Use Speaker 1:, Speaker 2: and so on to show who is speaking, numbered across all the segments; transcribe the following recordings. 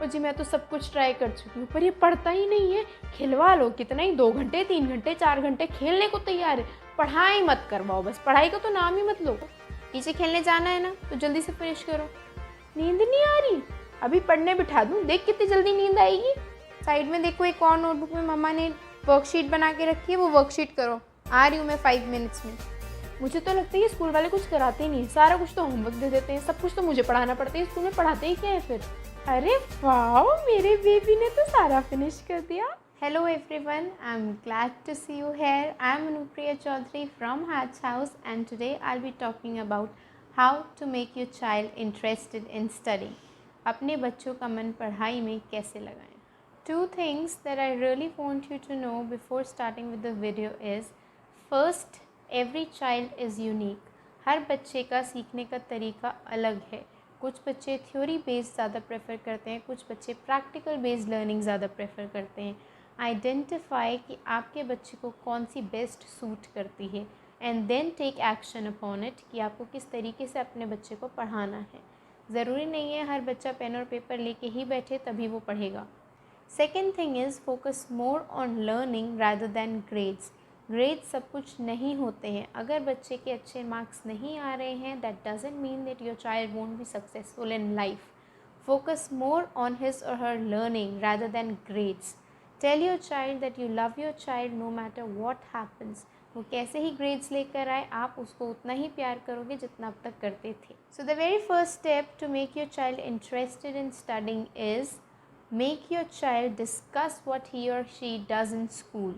Speaker 1: और जी मैं तो सब कुछ ट्राई कर चुकी हूँ, पर ये पढ़ता ही नहीं है। खिलवा लो कितना ही, 2 घंटे 3 घंटे 4 घंटे खेलने को तैयार है, पढ़ाई मत करवाओ, बस पढ़ाई का तो नाम ही मत लो। नीचे खेलने जाना है ना तो जल्दी से फिनिश करो। नींद नहीं आ रही, अभी पढ़ने बिठा दूँ, देख कितनी जल्दी नींद आएगी। साइड में देखो एक और नोटबुक में मम्मा ने वर्कशीट बना के रखी है, वो वर्कशीट करो। आ रही हूँ मैं 5 मिनट्स में। मुझे तो लगता है ये स्कूल वाले कुछ कराते ही नहीं, सारा कुछ तो होमवर्क दे देते हैं, सब कुछ तो मुझे पढ़ाना पड़ता है, स्कूल में पढ़ाते ही क्या है फिर। अरे वाह, मेरे बेबी ने तो सारा फिनिश कर दिया। Hello everyone, I'm glad to see you here. I'm Anupriya Chaudhary from Hatch House and today I'll be talking about how to make your child interested in studying. अपने बच्चों का मन पढ़ाई में कैसे लगाएं। Two things that I really want you to know before starting with the video is, first, every child is unique. हर बच्चे का सीखने का तरीका अलग है। कुछ बच्चे थ्योरी बेस्ड ज़्यादा प्रेफर करते हैं, कुछ बच्चे प्रैक्टिकल बेस्ड लर्निंग ज़्यादा प्रेफर करते हैं। आइडेंटिफाई कि आपके बच्चे को कौन सी बेस्ट सूट करती है and then take action upon it कि आपको किस तरीके से अपने बच्चे को पढ़ाना है। ज़रूरी नहीं है हर बच्चा पेन और पेपर लेके ही बैठे तभी वो पढ़ेगा। Second thing is focus more on learning rather than grades. Grades सब कुछ नहीं होते हैं। अगर बच्चे के अच्छे मार्क्स नहीं आ रहे हैं, that doesn't mean that your child won't be successful in life. Focus more on his और her learning rather than grades. Tell your child that you love your child no matter what happens. वो कैसे ही grades लेकर आए, आप उसको उतना ही प्यार करोगे जितना अब तक करते थे। So the very first step to make your child interested in studying is make your child discuss what he और शी डज इन स्कूल।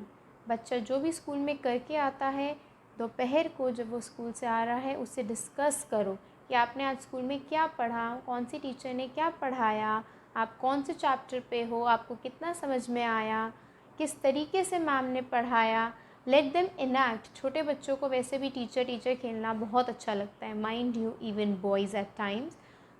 Speaker 1: बच्चा जो भी स्कूल में करके आता है, दोपहर को जब वो स्कूल से आ रहा है उससे डिस्कस करो कि आपने आज स्कूल में क्या पढ़ा, कौन सी टीचर ने क्या पढ़ाया, आप कौन से चैप्टर पे हो, आपको कितना समझ में आया, किस तरीके से मैम ने पढ़ाया। Let them enact. छोटे बच्चों को वैसे भी टीचर टीचर खेलना बहुत अच्छा लगता है, mind you, even boys at times.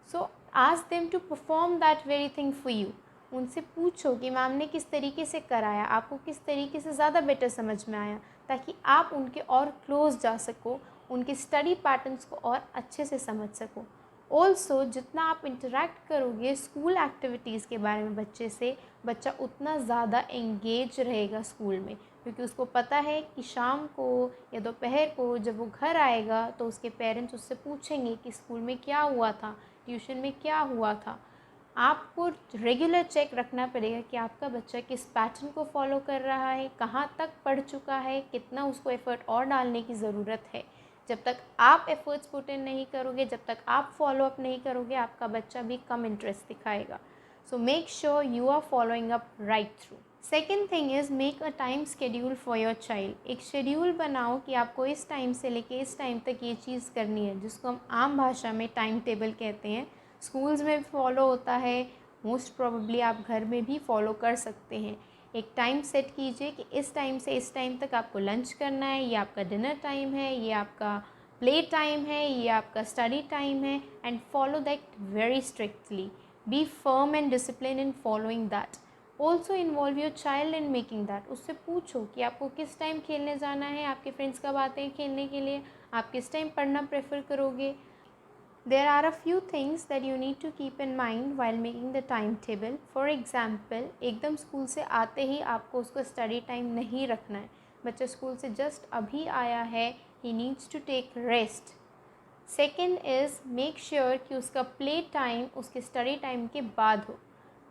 Speaker 1: So ask them to perform that very thing for you. उनसे पूछो कि मैम ने किस तरीके से कराया, आपको किस तरीके से ज़्यादा बेटर समझ में आया, ताकि आप उनके और क्लोज जा सको, उनके स्टडी पैटर्न्स को और अच्छे से समझ सको। ऑल्सो जितना आप इंटरेक्ट करोगे स्कूल एक्टिविटीज़ के बारे में बच्चे से, बच्चा उतना ज़्यादा एंगेज रहेगा स्कूल में, क्योंकि उसको पता है कि शाम को या दोपहर को जब वो घर आएगा तो उसके पेरेंट्स उससे पूछेंगे कि स्कूल में क्या हुआ था, ट्यूशन में क्या हुआ था। आपको रेगुलर चेक रखना पड़ेगा कि आपका बच्चा किस पैटर्न को फॉलो कर रहा है, कहाँ तक पढ़ चुका है, कितना उसको एफ़र्ट और डालने की ज़रूरत है। जब तक आप एफ़र्ट्स पुट इन नहीं करोगे, जब तक आप फॉलो अप नहीं करोगे, आपका बच्चा भी कम इंटरेस्ट दिखाएगा। So make sure you are following up right through. Second thing is make a time schedule for your child. एक शेड्यूल बनाओ कि आपको इस टाइम से लेके इस टाइम तक ये चीज़ करनी है, जिसको हम आम भाषा में टाइम टेबल कहते हैं। स्कूल्स में फॉलो होता है, मोस्ट प्रोबेबली आप घर में भी फॉलो कर सकते हैं। एक टाइम सेट कीजिए कि इस टाइम से इस टाइम तक आपको लंच करना है, ये आपका डिनर टाइम है, ये आपका प्ले टाइम है, ये आपका स्टडी टाइम है, and follow that very strictly. Be firm and discipline in following that. Also involve your child in making that. उससे पूछो कि आपको किस टाइम खेलने जाना है, आपके फ्रेंड्स कब आते हैं खेलने के लिए, आप किस टाइम पढ़ना प्रेफर करोगे। There are a few things that you need to keep in mind while making the timetable. For example, एकदम स्कूल से आते ही आपको उसको स्टडी टाइम नहीं रखना है। बच्चा स्कूल से जस्ट अभी आया है, he needs to take rest. Second is make sure कि उसका प्ले टाइम उसके स्टडी टाइम के बाद हो।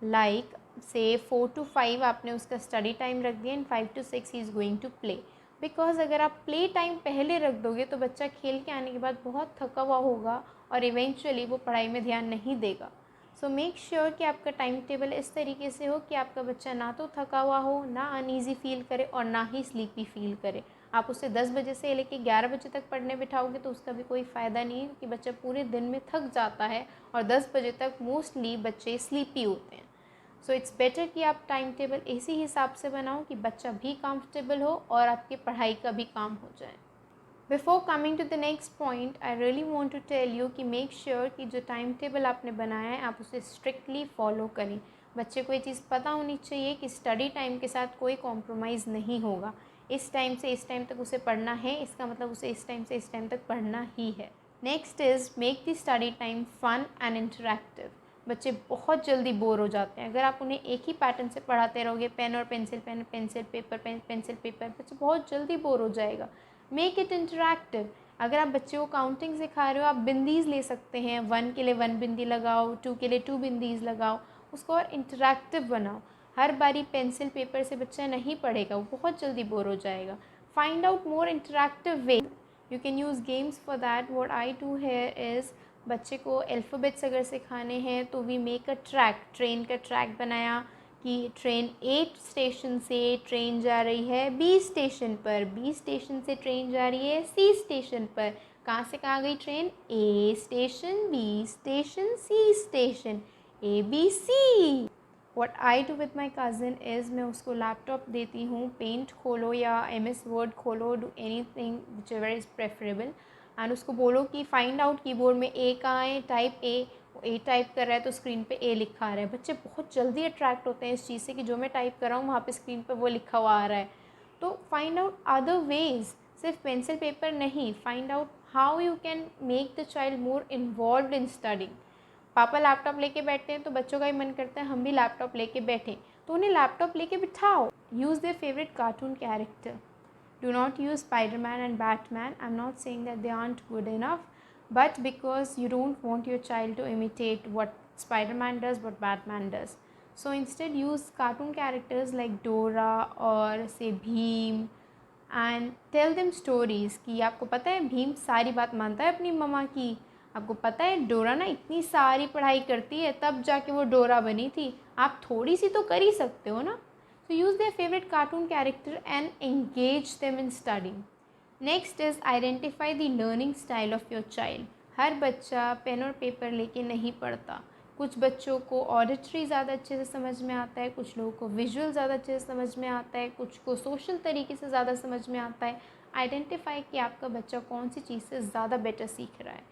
Speaker 1: लाइक से 4 to 5 आपने उसका स्टडी टाइम रख दिया and 5 to 6 he is going to play. Because अगर आप प्ले टाइम पहले रख दोगे तो बच्चा खेल के आने के बाद बहुत थका हुआ होगा और इवेंचुअली वो पढ़ाई में ध्यान नहीं देगा। सो मेक श्योर कि आपका टाइम टेबल इस तरीके से हो कि आपका बच्चा ना तो थका हुआ हो, ना अनईज़ी फील करे और ना ही स्लीपी फील करे। आप उसे 10 बजे से लेकर 11 बजे तक पढ़ने बिठाओगे तो उसका भी कोई फ़ायदा नहीं है, क्योंकि बच्चा पूरे दिन में थक जाता है और 10 बजे तक मोस्टली बच्चे स्लीपी होते हैं। सो इट्स बेटर कि आप टाइम टेबल इसी हिसाब से बनाओ कि बच्चा भी कंफर्टेबल हो और आपकी पढ़ाई का भी काम हो जाए। Before coming to the next point, I really want to tell you कि मेक श्योर कि जो टाइम टेबल आपने बनाया है आप उसे स्ट्रिक्टली फॉलो करें। बच्चे को ये चीज़ पता होनी चाहिए कि स्टडी टाइम के साथ कोई कॉम्प्रोमाइज़ नहीं होगा। इस टाइम से इस टाइम तक उसे पढ़ना है, इसका मतलब उसे इस टाइम से इस टाइम तक पढ़ना ही है। Next is make the study time fun and interactive. बच्चे बहुत जल्दी बोर हो जाते हैं। अगर आप उन्हें एक ही पैटर्न से पढ़ाते रहोगे, पेन और pencil, pen pencil, paper pen pencil paper, बच्चे बहुत जल्दी बोर हो जाएगा। Make it interactive. अगर आप बच्चे को काउंटिंग सिखा रहे हो, आप बिंदीज़ ले सकते हैं, 1 के लिए 1 बिंदी लगाओ, 2 के लिए 2 बिंदीज़ लगाओ, उसको और इंटरैक्टिव बनाओ। हर बारी पेंसिल पेपर से बच्चा नहीं पढ़ेगा, वो बहुत जल्दी बोर हो जाएगा। Find out more interactive way, you can use games for that. What I do here is, बच्चे को अल्फ़ाबेट्स अगर सिखाने हैं तो we make a track, train का ट्रैक बनाया कि ट्रेन ए स्टेशन से ट्रेन जा रही है बी स्टेशन पर, बी स्टेशन से ट्रेन जा रही है सी स्टेशन पर। कहाँ से कहाँ गई train? A station, B station, C station, A B C. What I do with my cousin is, मैं उसको लैपटॉप देती हूँ, पेंट खोलो या MS वर्ड खोलो, do anything whichever is preferable, and उसको बोलो कि फाइंड आउट कीबोर्ड में ए कहाँ है, टाइप ए। वो ए टाइप कर रहा है तो स्क्रीन पे ए लिखा आ रहा है। बच्चे बहुत जल्दी अट्रैक्ट होते हैं इस चीज़ से कि जो मैं टाइप कर रहा हूँ वहाँ पे स्क्रीन पे वो लिखा हुआ आ रहा है। तो फाइंड आउट अदर वेज, सिर्फ पेंसिल पेपर नहीं, find out how you can make the child more involve in studying. पापा लैपटॉप लेके बैठते हैं तो बच्चों का ही मन करता है हम भी लैपटॉप लेके बैठें, तो उन्हें लैपटॉप लेके बिठाओ। Use their favourite cartoon character. Do not use Spider-Man and Batman. I'm not saying that they aren't good enough, but because you don't want your child to imitate what Spider-Man does, what Batman does. So instead use cartoon characters like Dora or say Bheem and tell them stories कि आपको पता है भीम सारी बात मानता है अपनी मम्मा की, आपको पता है डोरा ना इतनी सारी पढ़ाई करती है तब जाके वो डोरा बनी थी, आप थोड़ी सी तो कर ही सकते हो ना। So use their favorite cartoon character and engage them in studying. Next is identify the learning style of your child. हर बच्चा पेन और पेपर लेके नहीं पढ़ता। कुछ बच्चों को ऑडिटरी ज़्यादा अच्छे से समझ में आता है, कुछ लोगों को विजुअल ज़्यादा अच्छे से समझ में आता है, कुछ को सोशल तरीके से ज़्यादा समझ में आता है। आइडेंटिफाई कि आपका बच्चा कौन सी चीज़ से ज़्यादा बेटर सीख रहा है।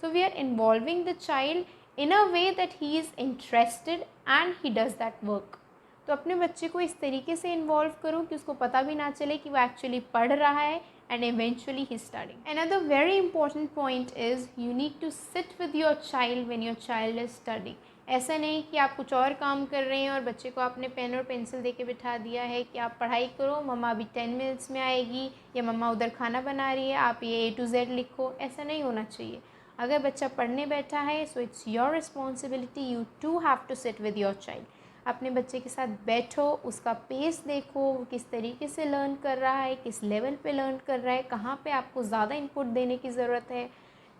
Speaker 1: So we are involving the child in a way that he is interested and he does that work. तो अपने बच्चे को इस तरीके से इन्वॉल्व करो कि उसको पता भी ना चले कि वो एक्चुअली पढ़ रहा है and eventually he studying. Another very important point is you need to sit with your child when your child is studying. ऐसा नहीं कि आप कुछ और काम कर रहे हैं और बच्चे को आपने पेन और पेंसिल दे के बिठा दिया है कि आप पढ़ाई करो, मम्मा अभी 10 मिनट्स में आएगी, या मम्मा उधर खाना बना रही है, आप ये A to Z लिखो। ऐसा नहीं होना चाहिए। अगर बच्चा पढ़ने बैठा है so it's your responsibility, you too have to sit with your child. अपने बच्चे के साथ बैठो, उसका पेस देखो, वो किस तरीके से लर्न कर रहा है, किस लेवल पे लर्न कर रहा है, कहाँ पे आपको ज़्यादा इनपुट देने की ज़रूरत है।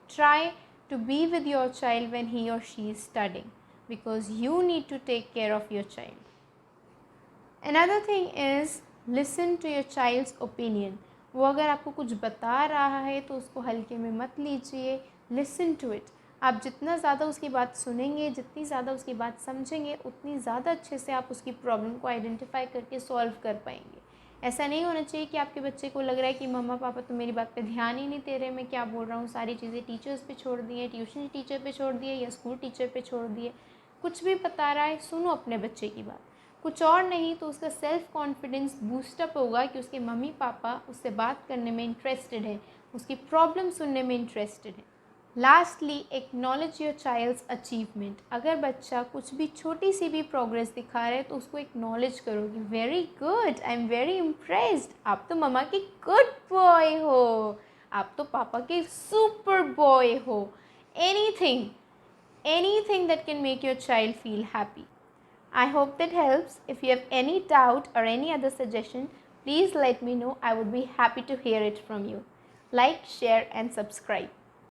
Speaker 1: Try to be with your child when he और she is studying because you need to take care of your child. Another thing is listen to your child's opinion. वो अगर आपको कुछ बता रहा है तो उसको हल्के में मत लीजिए, लिसन टू इट। आप जितना ज़्यादा उसकी बात सुनेंगे, जितनी ज़्यादा उसकी बात समझेंगे, उतनी ज़्यादा अच्छे से आप उसकी प्रॉब्लम को आइडेंटिफाई करके सॉल्व कर पाएंगे। ऐसा नहीं होना चाहिए कि आपके बच्चे को लग रहा है कि मम्मा पापा तो मेरी बात पे ध्यान ही नहीं दे रहे, मैं क्या बोल रहा हूँ, सारी चीज़ें टीचर्स पे छोड़ दी है, ट्यूशन टीचर पे छोड़ दिए या स्कूल टीचर पे छोड़ दिए। कुछ भी बता रहा है सुनो अपने बच्चे की बात, कुछ और नहीं तो उसका सेल्फ कॉन्फिडेंस बूस्टअप होगा कि उसके मम्मी पापा उससे बात करने में इंटरेस्टेड है, उसकी प्रॉब्लम सुनने में इंटरेस्टेड है। Lastly acknowledge your child's achievement. अगर बच्चा कुछ भी छोटी सी भी प्रोग्रेस दिखा रहा है तो उसको एक्नॉलेज करो कि very good, I am very impressed, आप तो मम्मा के गुड बॉय हो, आप तो पापा के सुपर बॉय हो। anything that can make your child feel happy. I hope that helps. If you have any doubt or any other suggestion, please let me know. I would be happy to hear it from you. Like, share and subscribe.